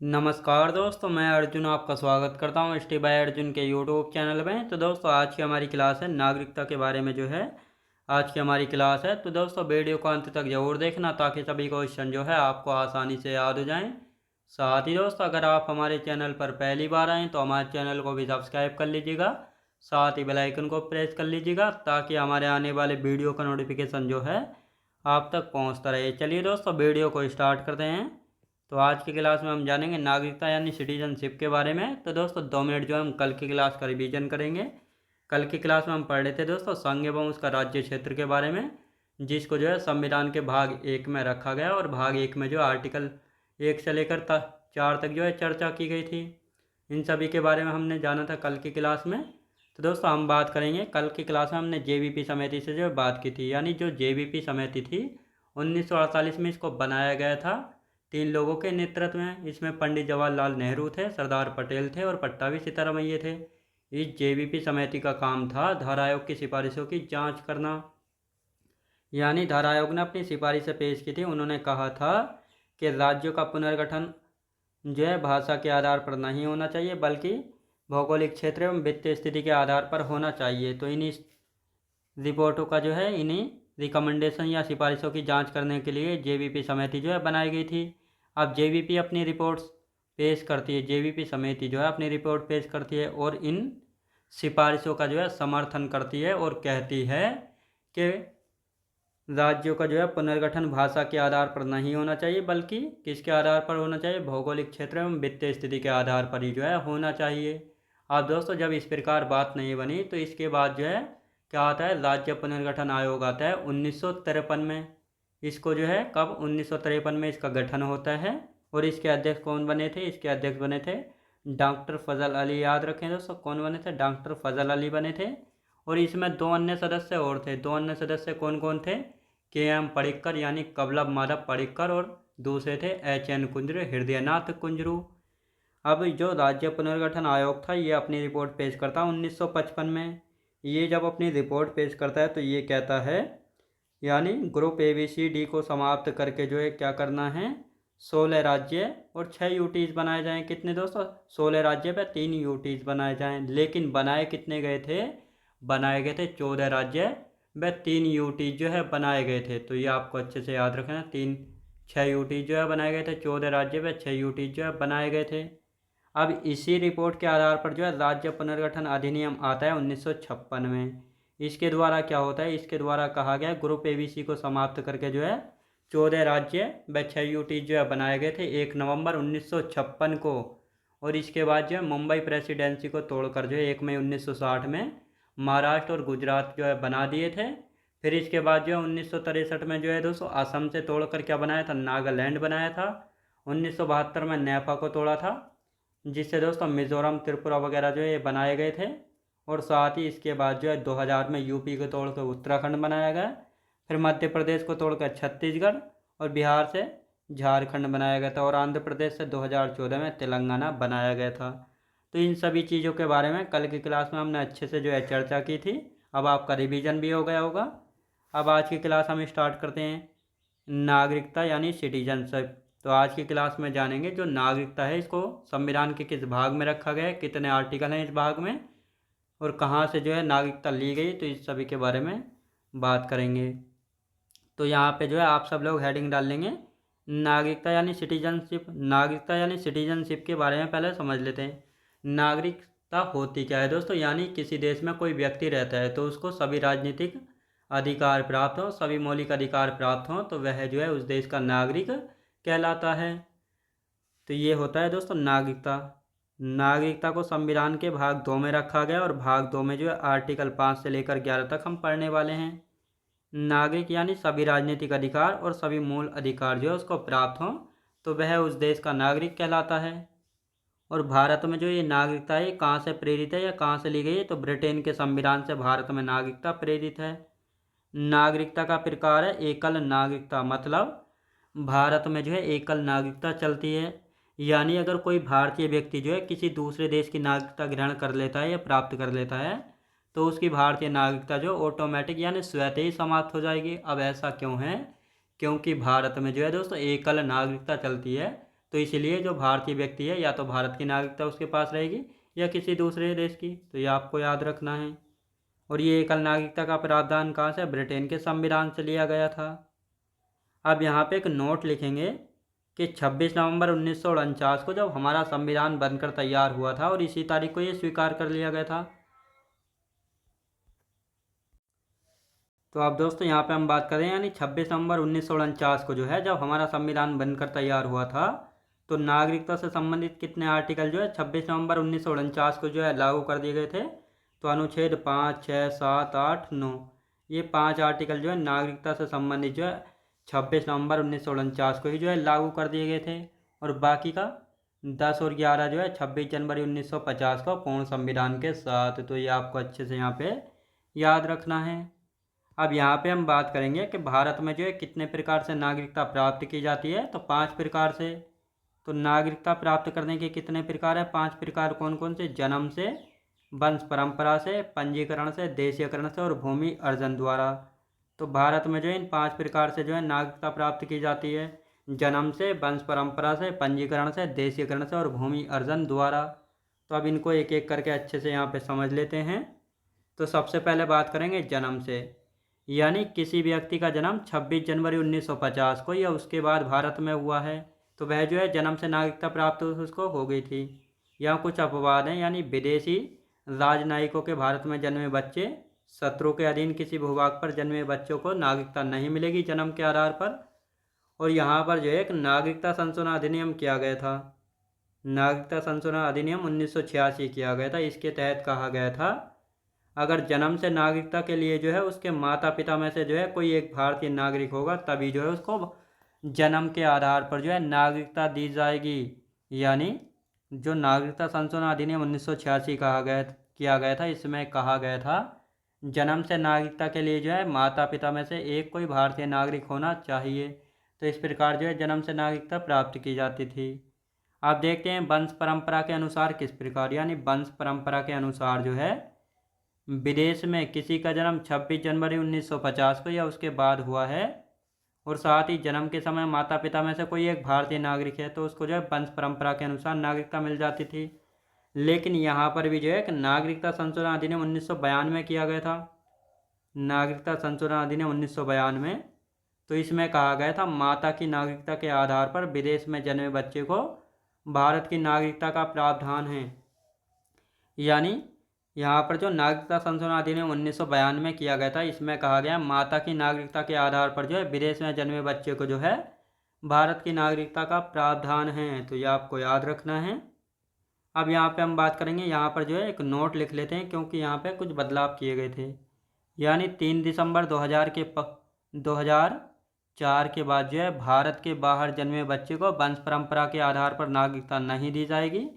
नमस्कार दोस्तों, मैं अर्जुन आपका स्वागत करता हूँ स्टे बाय अर्जुन के यूट्यूब चैनल में। तो दोस्तों, आज की हमारी क्लास है नागरिकता के बारे में जो है आज की हमारी क्लास है। तो दोस्तों, वीडियो को अंत तक जरूर देखना ताकि सभी क्वेश्चन जो है आपको आसानी से याद हो जाएं। साथ ही दोस्तों, अगर आप हमारे चैनल पर पहली बार आएँ तो हमारे चैनल को भी सब्सक्राइब कर लीजिएगा, साथ ही बेल आइकन को प्रेस कर लीजिएगा ताकि हमारे आने वाले वीडियो का नोटिफिकेशन जो है आप तक पहुँचता रहे। चलिए दोस्तों, वीडियो को स्टार्ट करते हैं। तो आज की क्लास में हम जानेंगे नागरिकता यानी सिटीजनशिप के बारे में। तो दोस्तों, 2 मिनट जो हम कल की क्लास का रिवीजन करेंगे। कल की क्लास में हम पढ़ रहे थे दोस्तों संघ एवं उसका राज्य क्षेत्र के बारे में, जिसको जो है संविधान के भाग 1 में रखा गया और भाग 1 में जो आर्टिकल 1 से लेकर 4 तक जो है चर्चा की गई थी। इन सभी के बारे में हमने जाना था कल की क्लास में। तो दोस्तों, हम बात करेंगे कल की क्लास में हमने जेवीपी समिति से जो बात की थी, यानी जो जेवीपी समिति थी 1948 में इसको बनाया गया था 3 लोगों के नेतृत्व में। इसमें पंडित जवाहरलाल नेहरू थे, सरदार पटेल थे और पट्टाभी सीतारामैया थे। इस जेवीपी समिति का काम था धारा आयोग की सिफारिशों की जांच करना। यानी धारा आयोग ने अपनी सिफारिशें पेश की थी। उन्होंने कहा था कि राज्यों का पुनर्गठन जो है भाषा के आधार पर नहीं होना चाहिए, बल्कि भौगोलिक क्षेत्र एवं वित्तीय स्थिति के आधार पर होना चाहिए। तो इन्हीं रिपोर्टों का जो है इन्हीं रिकमेंडेशन या सिफारिशों की जांच करने के लिए जेवीपी समिति जो है बनाई गई थी। अब जेवीपी अपनी रिपोर्ट्स पेश करती है, जेवीपी समिति जो है अपनी रिपोर्ट पेश करती है और इन सिफारिशों का जो है समर्थन करती है और कहती है कि राज्यों का जो है पुनर्गठन भाषा के आधार पर नहीं होना चाहिए, बल्कि किसके आधार पर होना चाहिए, भौगोलिक क्षेत्र एवं वित्तीय स्थिति के आधार पर ही जो है होना चाहिए। अब दोस्तों, जब इस प्रकार बात नहीं बनी तो इसके बाद जो है क्या आता है, राज्य पुनर्गठन आयोग आता है 1953 में। इसको जो है कब 1953 में इसका गठन होता है और इसके अध्यक्ष कौन बने थे, इसके अध्यक्ष बने थे डॉक्टर फजल अली। याद रखें दोस्तों, कौन बने थे, डॉक्टर फजल अली बने थे। और इसमें 2 अन्य सदस्य और थे। 2 अन्य सदस्य कौन कौन थे, के एम पडिक्कर यानी कबलब माधव पडिक्कर और दूसरे थे एच एन कुंजरू, हृदयनाथ कुंजरू। अब जो राज्य पुनर्गठन आयोग था ये अपनी रिपोर्ट पेश करता 1955 में। ये जब अपनी रिपोर्ट पेश करता है तो ये कहता है, यानी ग्रुप ABCD को समाप्त करके जो है क्या करना है, 16 राज्य और 6 यूटीज बनाए जाएं। कितने दोस्तों, 16 राज्य पे 3 यूटीज बनाए जाएं। लेकिन बनाए कितने गए थे, बनाए गए थे 14 राज्य व 3 यूटीज जो है बनाए गए थे। तो ये आपको अच्छे से याद रखना, 6 यूटीज जो है बनाए गए थे, 14 राज्य व 6 यूटीज जो है बनाए गए थे। अब इसी रिपोर्ट के आधार पर जो है राज्य पुनर्गठन अधिनियम आता है 1956 में। इसके द्वारा क्या होता है, इसके द्वारा कहा गया ग्रुप ABC को समाप्त करके जो है 14 राज्य व 6 यूटीज जो है बनाए गए थे 1 नवंबर 1956 को। और इसके बाद जो है मुंबई प्रेसिडेंसी को तोड़कर जो है 1 मई 1960 में महाराष्ट्र और गुजरात जो है बना दिए थे। फिर इसके बाद जो है 1963 में जो है दोस्तों असम से तोड़कर क्या बनाया था, नागालैंड बनाया था। 1972 में नेफा को तोड़ा था, जिससे दोस्तों मिज़ोरम त्रिपुरा वगैरह जो है ये बनाए गए थे। और साथ ही इसके बाद जो है 2000 में यूपी को तोड़कर उत्तराखंड बनाया गया। फिर मध्य प्रदेश को तोड़कर छत्तीसगढ़ और बिहार से झारखंड बनाया गया था और आंध्र प्रदेश से 2014 में तेलंगाना बनाया गया था। तो इन सभी चीज़ों के बारे में कल की क्लास में हमने अच्छे से जो है चर्चा की थी। अब आपका रिवीजन भी हो गया होगा। अब आज की क्लास हम स्टार्ट करते हैं नागरिकता यानी सिटीजनशिप। तो आज की क्लास में जानेंगे जो नागरिकता है इसको संविधान के किस भाग में रखा गया है, कितने आर्टिकल हैं इस भाग में और कहाँ से जो है नागरिकता ली गई, तो इस सभी के बारे में बात करेंगे। तो यहाँ पे जो है आप सब लोग हेडिंग डाल लेंगे नागरिकता यानी सिटीजनशिप। नागरिकता यानी सिटीजनशिप के बारे में पहले समझ लेते हैं। नागरिकता होती क्या है दोस्तों, यानी किसी देश में कोई व्यक्ति रहता है तो उसको सभी राजनीतिक अधिकार प्राप्त हों, सभी मौलिक अधिकार प्राप्त हों, तो वह जो है उस देश का नागरिक कहलाता है। तो ये होता है दोस्तों नागरिकता। नागरिकता को संविधान के भाग 2 में रखा गया और भाग 2 में जो है आर्टिकल 5 से लेकर 11 तक हम पढ़ने वाले हैं। नागरिक यानी सभी राजनीतिक अधिकार और सभी मूल अधिकार जो है उसको प्राप्त हों, तो वह उस देश का नागरिक कहलाता है। और भारत में जो ये नागरिकता है ये कहाँ से प्रेरित है या कहाँ से ली गई है, तो ब्रिटेन के संविधान से भारत में नागरिकता प्रेरित है। नागरिकता का प्रकार है एकल नागरिकता, मतलब भारत में जो है एकल नागरिकता चलती है। यानी अगर कोई भारतीय व्यक्ति जो है किसी दूसरे देश की नागरिकता ग्रहण कर लेता है या प्राप्त कर लेता है तो उसकी भारतीय नागरिकता जो ऑटोमेटिक यानी स्वतः ही समाप्त हो जाएगी। अब ऐसा क्यों है, क्योंकि भारत में जो है दोस्तों एकल नागरिकता चलती है। तो इसलिए जो भारतीय व्यक्ति है या तो भारत की नागरिकता उसके पास रहेगी या किसी दूसरे देश की, तो ये आपको याद रखना है। और ये एकल नागरिकता का प्रावधान कहाँ से? ब्रिटेन के संविधान से लिया गया था। अब यहाँ पे एक नोट लिखेंगे कि 26 नवंबर 1949 को जब हमारा संविधान बनकर तैयार हुआ था और इसी तारीख को ये स्वीकार कर लिया गया था। तो अब दोस्तों यहाँ पे हम बात करें यानी 26 नवंबर 1949 को जो है जब हमारा संविधान बनकर तैयार हुआ था, तो नागरिकता से संबंधित कितने आर्टिकल जो है 26 नवंबर 1949 को जो है लागू कर दिए गए थे? तो अनुच्छेद 5, 6, 7, 8, 9, ये 5 आर्टिकल जो है नागरिकता से संबंधित जो है 26 नवंबर 1949 को ही जो है लागू कर दिए गए थे। और बाकी का 10 और 11 जो है 26 जनवरी 1950 को पूर्ण संविधान के साथ। तो ये आपको अच्छे से यहाँ पे याद रखना है। अब यहाँ पे हम बात करेंगे कि भारत में जो है कितने प्रकार से नागरिकता प्राप्त की जाती है? तो 5 प्रकार से। तो नागरिकता प्राप्त करने के कितने प्रकार है? 5 प्रकार कौन कौन से? जन्म से, वंश परंपरा से, पंजीकरण से, देशीयकरण से और भूमि अर्जन द्वारा। तो भारत में जो है इन 5 प्रकार से जो है नागरिकता प्राप्त की जाती है। जन्म से, वंश परंपरा से, पंजीकरण से, देशीयकरण से और भूमि अर्जन द्वारा। तो अब इनको एक एक करके अच्छे से यहाँ पे समझ लेते हैं। तो सबसे पहले बात करेंगे जन्म से, यानी किसी व्यक्ति का जन्म 26 जनवरी 1950 को या उसके बाद भारत में हुआ है तो वह जो है जन्म से नागरिकता प्राप्त उसको हो गई थी। यहाँ कुछ अपवाद हैं, यानी विदेशी राजनयिकों के भारत में जन्मे बच्चे, शत्रु के अधीन किसी भूभाग पर जन्मे बच्चों को नागरिकता नहीं मिलेगी जन्म के आधार पर। और यहाँ पर जो है एक नागरिकता संशोधन अधिनियम किया गया था। नागरिकता संशोधन अधिनियम 1986 किया गया था। इसके तहत कहा गया था अगर जन्म से नागरिकता के लिए जो है उसके माता पिता में से जो है कोई एक भारतीय नागरिक होगा तभी जो है उसको जन्म के आधार पर जो है नागरिकता दी जाएगी। यानी जो नागरिकता संशोधन अधिनियम 1986 किया गया था, इसमें कहा गया था जन्म से नागरिकता के लिए जो है माता पिता में से एक कोई भारतीय नागरिक होना चाहिए। तो इस प्रकार जो है जन्म से नागरिकता प्राप्त की जाती थी। आप देखते हैं वंश परंपरा के अनुसार किस प्रकार, यानी वंश परंपरा के अनुसार जो है विदेश में किसी का जन्म 26 जनवरी 1950 को या उसके बाद हुआ है और साथ ही जन्म के समय माता पिता में से कोई एक भारतीय नागरिक है तो उसको जो है वंश परंपरा के अनुसार नागरिकता मिल जाती थी। लेकिन यहाँ पर भी जो है नागरिकता संशोधन अधिनियम 1992 किया गया था। नागरिकता संशोधन अधिनियम 1992, तो इसमें कहा गया था माता की नागरिकता के आधार पर विदेश में जन्मे बच्चे को भारत की नागरिकता का प्रावधान है। यानी यहाँ पर जो नागरिकता संशोधन अधिनियम 1992 किया गया था, इसमें कहा गया माता की नागरिकता के आधार पर जो है विदेश में जन्मे बच्चे को जो है भारत की नागरिकता का प्रावधान है। तो ये आपको याद रखना है। अब यहाँ पे हम बात करेंगे, यहाँ पर जो है एक नोट लिख लेते हैं क्योंकि यहाँ पे कुछ बदलाव किए गए थे। यानी 3 दिसंबर 2004 के बाद जो है भारत के बाहर जन्मे बच्चे को वंश परंपरा के आधार पर नागरिकता नहीं दी जाएगी।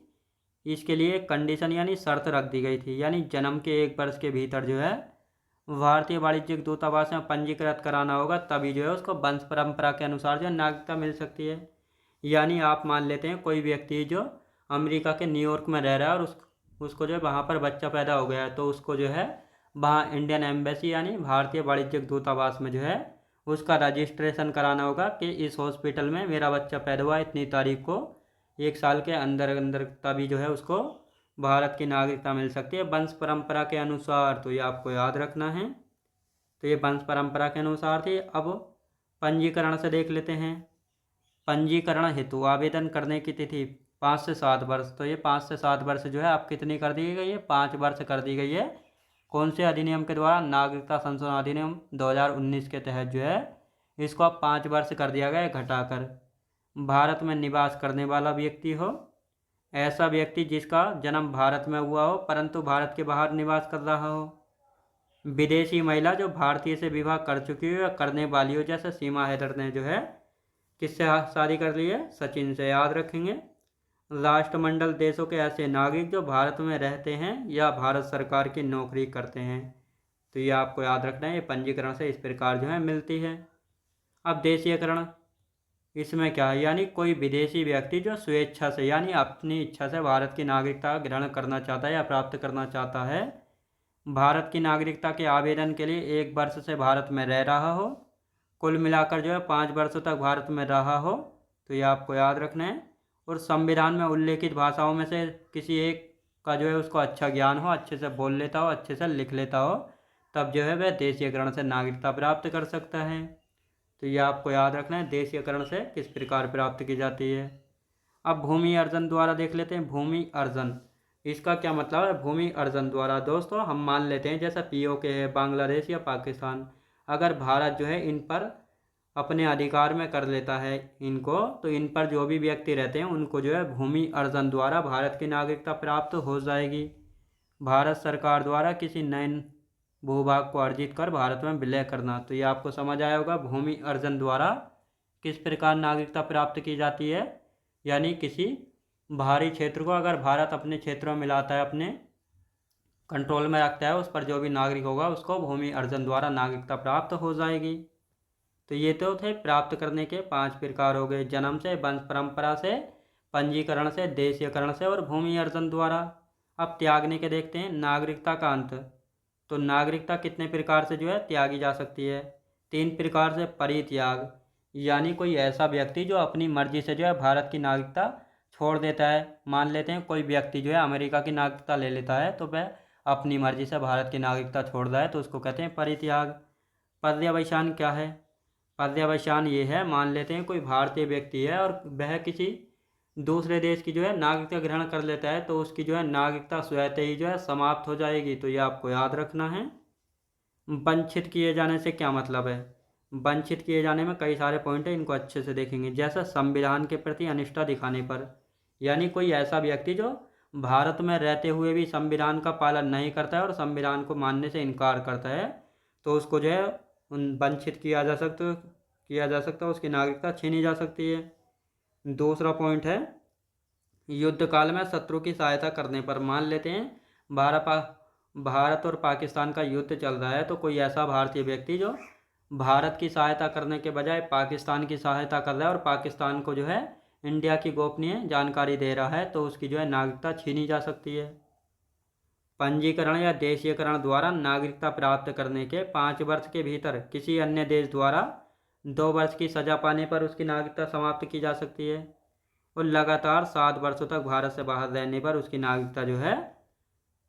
इसके लिए एक कंडीशन यानी शर्त रख दी गई थी, यानी जन्म के 1 वर्ष के भीतर जो है भारतीय वाणिज्यिक दूतावास में पंजीकृत कराना होगा तभी जो है उसको वंश परंपरा के अनुसार जो है नागरिकता मिल सकती है। यानी आप मान लेते हैं कोई व्यक्ति जो अमेरिका के न्यूयॉर्क में रह रहा है और उसको जो है वहाँ पर बच्चा पैदा हो गया है तो उसको जो है वहाँ इंडियन एम्बेसी यानी भारतीय वाणिज्यिक दूतावास में जो है उसका रजिस्ट्रेशन कराना होगा कि इस हॉस्पिटल में मेरा बच्चा पैदा हुआ इतनी तारीख को, 1 साल के अंदर अंदर, तभी जो है उसको भारत की नागरिकता मिल सकती है वंश परंपरा के अनुसार। तो ये आपको याद रखना है। तो ये वंश परंपरा के अनुसार थी। अब पंजीकरण से देख लेते हैं। पंजीकरण हेतु आवेदन करने की तिथि 5 से 7 वर्ष। तो ये 5 से 7 वर्ष जो है आप कितनी कर दी गई है? 5 वर्ष कर दी गई है। कौन से अधिनियम के द्वारा? नागरिकता संशोधन अधिनियम 2019 के तहत जो है इसको अब 5 वर्ष कर दिया गया है घटाकर। भारत में निवास करने वाला व्यक्ति हो, ऐसा व्यक्ति जिसका जन्म भारत में हुआ हो परंतु भारत के बाहर निवास कर रहा हो, विदेशी महिला जो भारतीय से विवाह कर चुकी हो या करने वाली हो, जैसे सीमा हैदर ने जो है किससे शादी कर ली है? सचिन से, याद रखेंगे। राष्ट्रमंडल देशों के ऐसे नागरिक जो भारत में रहते हैं या भारत सरकार की नौकरी करते हैं। तो ये आपको याद रखना है। ये पंजीकरण से इस प्रकार जो है मिलती है। अब देशीयकरण, इसमें क्या है? यानी कोई विदेशी व्यक्ति जो स्वेच्छा से यानी अपनी इच्छा से भारत की नागरिकता ग्रहण करना चाहता है या प्राप्त करना चाहता है, भारत की नागरिकता के आवेदन के लिए 1 वर्ष से भारत में रह रहा हो, कुल मिलाकर जो है 5 वर्षों तक भारत में रहा हो। तो ये आपको याद रखना है। और संविधान में उल्लेखित भाषाओं में से किसी एक का जो है उसको अच्छा ज्ञान हो, अच्छे से बोल लेता हो, अच्छे से लिख लेता हो, तब जो है वह देशीयकरण से नागरिकता प्राप्त कर सकता है। तो ये आपको याद रखना है, देशीयकरण से किस प्रकार प्राप्त की जाती है। अब भूमि अर्जन द्वारा देख लेते हैं। भूमि अर्जन, इसका क्या मतलब है? भूमि अर्जन द्वारा दोस्तों हम मान लेते हैं जैसा पीओके है, बांग्लादेश या पाकिस्तान, अगर भारत जो है इन पर अपने अधिकार में कर लेता है इनको, तो इन पर जो भी व्यक्ति रहते हैं उनको जो है भूमि अर्जन द्वारा भारत की नागरिकता प्राप्त हो जाएगी। भारत सरकार द्वारा किसी नए भूभाग को अर्जित कर भारत में विलय करना, तो ये आपको समझ आया होगा भूमि अर्जन द्वारा किस प्रकार नागरिकता प्राप्त की जाती है। यानी किसी बाहरी क्षेत्र को अगर भारत अपने क्षेत्रों में मिलाता है, अपने कंट्रोल में रखता है, उस पर जो भी नागरिक होगा उसको भूमि अर्जन द्वारा नागरिकता प्राप्त हो जाएगी। तो ये तो थे प्राप्त करने के 5 प्रकार हो गए, जन्म से, वंश परंपरा से, पंजीकरण से, देशीयकरण से और भूमि अर्जन द्वारा। अब त्यागने के देखते हैं। नागरिकता का अंत, तो नागरिकता कितने प्रकार से जो है त्यागी जा सकती है? 3 प्रकार से। परित्याग, यानी कोई ऐसा व्यक्ति जो अपनी मर्जी से जो है भारत की नागरिकता छोड़ देता है। मान लेते हैं कोई व्यक्ति जो है अमेरिका की नागरिकता ले लेता है, तो वह अपनी मर्जी से भारत की नागरिकता छोड़ रहा है, तो उसको कहते हैं परित्याग। पर्यवसान क्या है? पर्यवसान ये है, मान लेते हैं कोई भारतीय व्यक्ति है और वह किसी दूसरे देश की जो है नागरिकता ग्रहण कर लेता है, तो उसकी जो है नागरिकता स्वतः ही जो है समाप्त हो जाएगी, तो ये आपको याद रखना है। वंचित किए जाने से क्या मतलब है? वंचित किए जाने में कई सारे पॉइंट है, इनको अच्छे से देखेंगे। जैसा संविधान के प्रति अनिष्ठा दिखाने पर, यानी कोई ऐसा व्यक्ति जो भारत में रहते हुए भी संविधान का पालन नहीं करता है और संविधान को मानने से इनकार करता है, तो उसको जो है वंचित किया जा सकता है, उसकी नागरिकता छीनी जा सकती है। दूसरा पॉइंट है युद्ध काल में शत्रु की सहायता करने पर। मान लेते हैं भारत और पाकिस्तान का युद्ध चल रहा है, तो कोई ऐसा भारतीय व्यक्ति जो भारत की सहायता करने के बजाय पाकिस्तान की सहायता कर रहा है और पाकिस्तान को जो है इंडिया की गोपनीय जानकारी दे रहा है, तो उसकी जो है नागरिकता छीनी जा सकती है। पंजीकरण या देशीयकरण द्वारा नागरिकता प्राप्त करने के 5 वर्ष के भीतर किसी अन्य देश द्वारा 2 वर्ष की सजा पाने पर उसकी नागरिकता समाप्त की जा सकती है, और लगातार 7 वर्षों तक भारत से बाहर रहने पर उसकी नागरिकता जो है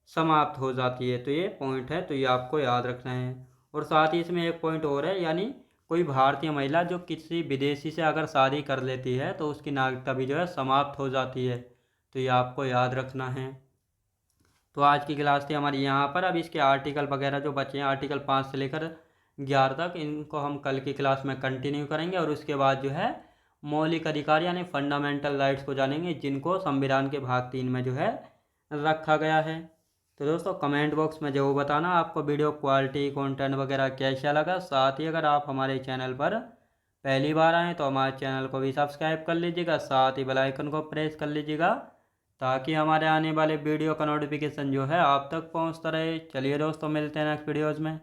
समाप्त हो जाती है। तो ये पॉइंट है, तो ये आपको याद रखना है। और साथ ही इसमें एक पॉइंट और है, यानी कोई भारतीय महिला जो किसी विदेशी से अगर शादी कर लेती है तो उसकी नागरिकता भी जो है समाप्त हो जाती है, तो ये आपको याद रखना है। तो आज की क्लास थी हमारी यहाँ पर। अब इसके आर्टिकल वगैरह जो बचे हैं, आर्टिकल 5 से लेकर 11 तक, इनको हम कल की क्लास में कंटिन्यू करेंगे, और उसके बाद जो है मौलिक अधिकार यानी फंडामेंटल राइट्स को जानेंगे, जिनको संविधान के भाग 3 में जो है रखा गया है। तो दोस्तों कमेंट बॉक्स में जरूर बताना आपको वीडियो क्वालिटी, कंटेंट वगैरह कैसा लगा। साथ ही अगर आप हमारे चैनल पर पहली बार आएँ तो हमारे चैनल को भी सब्सक्राइब कर लीजिएगा, साथ ही बेल आइकन को प्रेस कर लीजिएगा, ताकि हमारे आने वाले वीडियो का नोटिफिकेशन जो है आप तक पहुंचता रहे। चलिए दोस्तों, मिलते हैं नेक्स्ट वीडियोज़ में।